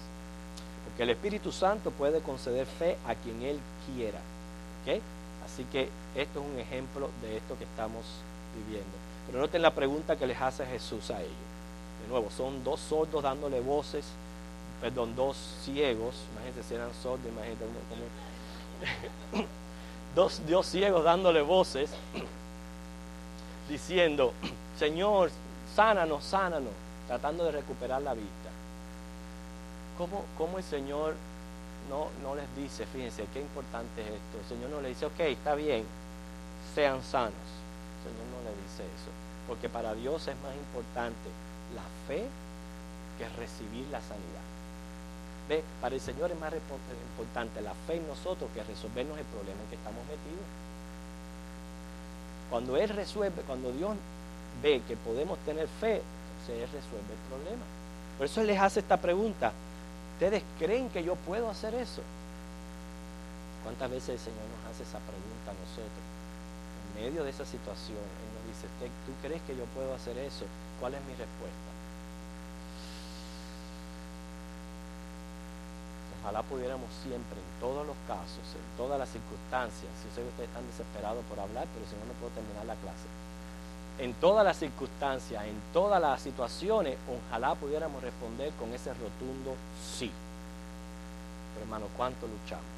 Porque el Espíritu Santo puede conceder fe a quien Él quiera. ¿Okay? Así que esto es un ejemplo de esto que estamos viviendo. Pero noten la pregunta que les hace Jesús a ellos. De nuevo, son dos sordos dándole voces, dos ciegos, imagínense si eran sordos, imagínense dos ciegos dándole voces, diciendo, Señor, sánanos, sánanos, tratando de recuperar la vista. ¿Cómo el Señor no les dice, fíjense, qué importante es esto? El Señor no le dice, ok, está bien, sean sanos. El Señor no le dice eso, porque para Dios es más importante la fe que recibir la sanidad. ¿Ve? Para el Señor es más importante la fe en nosotros que resolvernos el problema en que estamos metidos. Cuando Él resuelve, cuando Dios ve que podemos tener fe, entonces Él resuelve el problema. Por eso Él les hace esta pregunta, ¿ustedes creen que yo puedo hacer eso? ¿Cuántas veces el Señor nos hace esa pregunta a nosotros? En medio de esa situación, Él nos dice, ¿tú crees que yo puedo hacer eso? ¿Cuál es mi respuesta? Ojalá pudiéramos siempre, en todos los casos, en todas las circunstancias, si sé que ustedes están desesperados por hablar, pero si no, no puedo terminar la clase. En todas las circunstancias, en todas las situaciones, ojalá pudiéramos responder con ese rotundo sí. Pero hermano, ¿cuánto luchamos?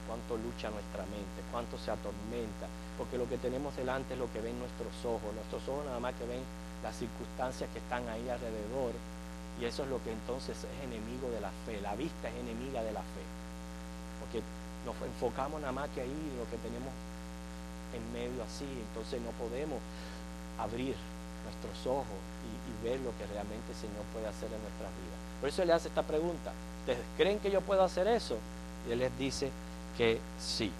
¿Cuánto lucha nuestra mente? ¿Cuánto se atormenta? Porque lo que tenemos delante es lo que ven nuestros ojos. Nuestros ojos nada más que ven las circunstancias que están ahí alrededor. Y eso es lo que entonces es enemigo de la fe. La vista es enemiga de la fe. Porque nos enfocamos nada más que ahí lo que tenemos en medio así. Entonces no podemos abrir nuestros ojos y ver lo que realmente el Señor puede hacer en nuestras vidas. Por eso Él le hace esta pregunta. ¿Ustedes creen que yo puedo hacer eso? Y Él les dice que sí.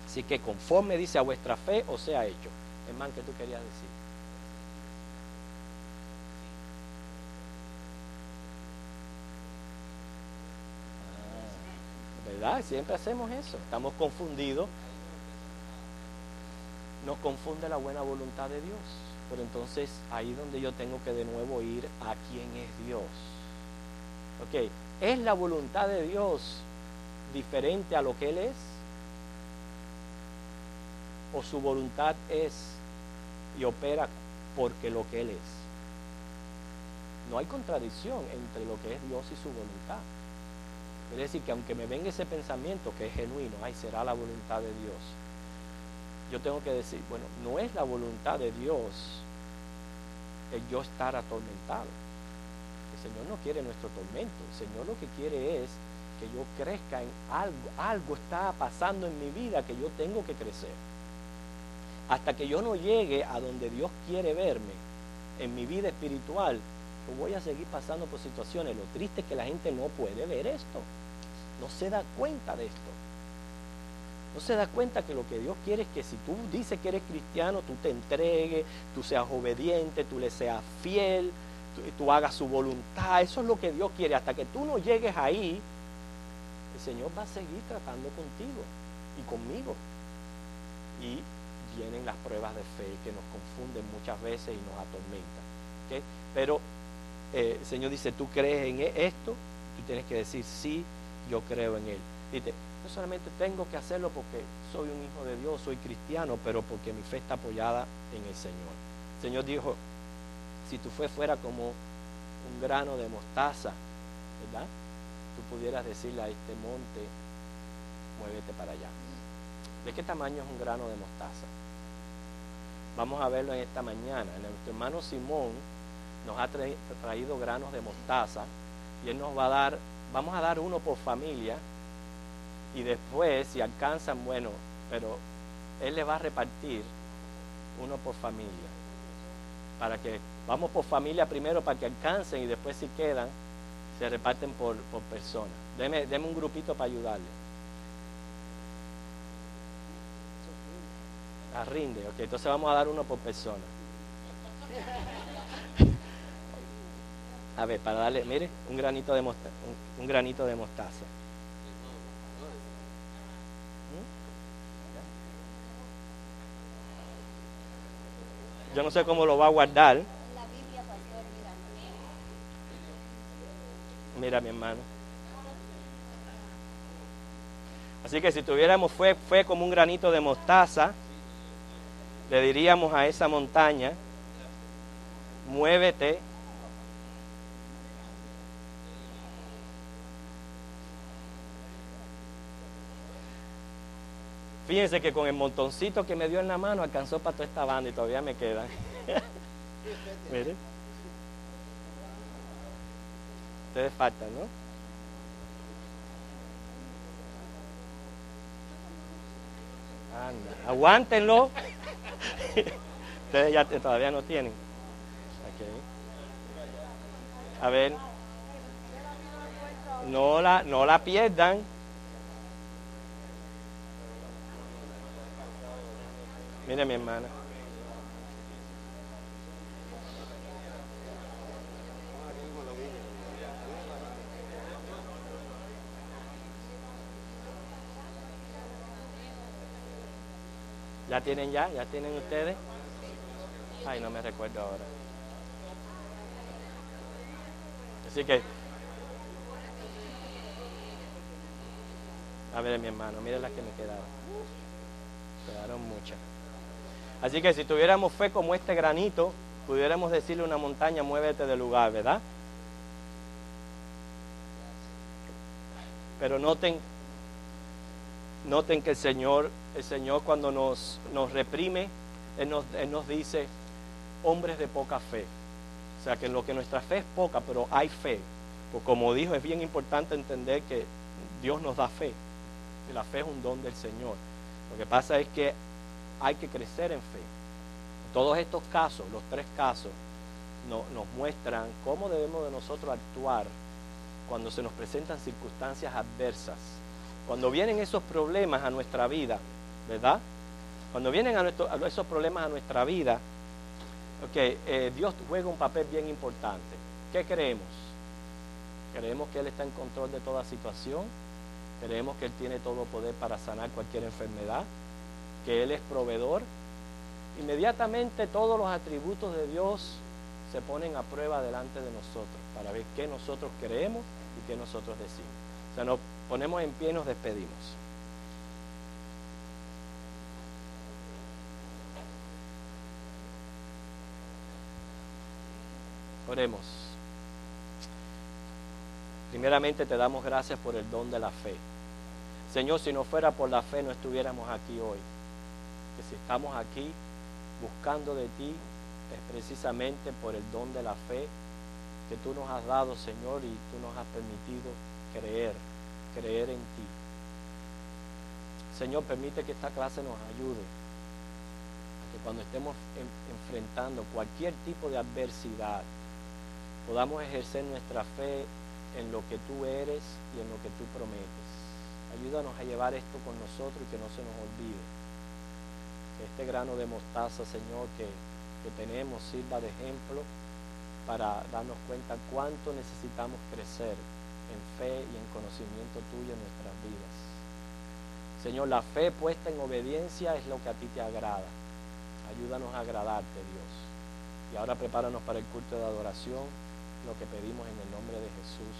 Así que conforme dice a vuestra fe os sea hecho. Hermano, ¿qué tú querías decir? ¿Verdad? Siempre hacemos eso. Estamos confundidos. Nos confunde la buena voluntad de Dios. Pero entonces ahí donde yo tengo que de nuevo ir a quién es Dios. Ok, ¿es la voluntad de Dios diferente a lo que Él es? ¿O su voluntad es y opera porque lo que Él es? No hay contradicción entre lo que es Dios y su voluntad. Es decir, que aunque me venga ese pensamiento que es genuino, ay, será la voluntad de Dios, yo tengo que decir, bueno, no es la voluntad de Dios el yo estar atormentado. El Señor no quiere nuestro tormento. El Señor lo que quiere es que yo crezca en algo. Algo está pasando en mi vida que yo tengo que crecer. Hasta que yo no llegue a donde Dios quiere verme en mi vida espiritual, yo voy a seguir pasando por situaciones. Lo triste es que la gente no puede ver esto. No se da cuenta de esto. No se da cuenta que lo que Dios quiere es que si tú dices que eres cristiano, tú te entregues, tú seas obediente, tú le seas fiel, tú hagas su voluntad. Eso es lo que Dios quiere. Hasta que tú no llegues ahí, el Señor va a seguir tratando contigo y conmigo. Y vienen las pruebas de fe que nos confunden muchas veces y nos atormentan. ¿Okay? Pero el Señor dice, ¿tú crees en esto? Tú tienes que decir, sí, yo creo en Él. Dice, no solamente tengo que hacerlo porque soy un hijo de Dios, soy cristiano, pero porque mi fe está apoyada en el Señor. El Señor dijo, si tu fe fuera como un grano de mostaza, ¿verdad? Tú pudieras decirle a este monte, muévete para allá. ¿De qué tamaño es un grano de mostaza? Vamos a verlo en esta mañana. Nuestro hermano Simón nos ha traído granos de mostaza y él nos va a dar, vamos a dar uno por familia y después si alcanzan, bueno, pero él le va a repartir uno por familia. Para que, vamos por familia primero para que alcancen y después si quedan, se reparten por persona. Deme un grupito para ayudarle. Rinde, ok, entonces vamos a dar uno por persona. A ver, para darle, mire, un granito de mostaza. Un granito de mostaza. Yo no sé cómo lo va a guardar. Mira, mi hermano. Así que si tuviéramos fe como un granito de mostaza, le diríamos a esa montaña, muévete. Fíjense que con el montoncito que me dio en la mano alcanzó para toda esta banda y todavía me quedan. Miren. Ustedes faltan, ¿no? Anda, aguántenlo. Ustedes ya todavía no tienen. Okay. A ver. No la pierdan. Mire mi hermana. ¿Ya tienen ya? ¿Ya tienen ustedes? Ay, no me recuerdo ahora. Así que, a ver mi hermano, miren las que me quedaron. Quedaron muchas. Así que si tuviéramos fe como este granito, pudiéramos decirle a una montaña, muévete del lugar, ¿verdad? Pero noten que el Señor cuando nos reprime, Él nos dice, hombres de poca fe. O sea, que en lo que nuestra fe es poca, pero hay fe. Pues como dijo, es bien importante entender que Dios nos da fe. Que la fe es un don del Señor. Lo que pasa es que hay que crecer en fe. Todos estos casos, los 3 casos, nos muestran cómo debemos de nosotros actuar cuando se nos presentan circunstancias adversas. Cuando vienen esos problemas a nuestra vida, ¿verdad? Cuando vienen esos problemas a nuestra vida, Dios juega un papel bien importante. ¿Qué creemos? Creemos que Él está en control de toda situación. Creemos que Él tiene todo poder para sanar cualquier enfermedad. Que Él es proveedor. Inmediatamente todos los atributos de Dios se ponen a prueba delante de nosotros para ver qué nosotros creemos y qué nosotros decimos. O sea, nos ponemos en pie y nos despedimos. Oremos. Primeramente te damos gracias por el don de la fe. Señor, si no fuera por la fe no estuviéramos aquí hoy. Que si estamos aquí buscando de ti es precisamente por el don de la fe que tú nos has dado, Señor, y tú nos has permitido creer en ti. Señor, permite que esta clase nos ayude a que cuando estemos enfrentando cualquier tipo de adversidad podamos ejercer nuestra fe en lo que tú eres y en lo que tú prometes. Ayúdanos a llevar esto con nosotros y que no se nos olvide. Que este grano de mostaza, Señor, que tenemos sirva de ejemplo para darnos cuenta cuánto necesitamos crecer en fe y en conocimiento tuyo en nuestras vidas. Señor, la fe puesta en obediencia es lo que a ti te agrada. Ayúdanos a agradarte, Dios. Y ahora prepáranos para el culto de adoración, lo que pedimos en el nombre de Jesús.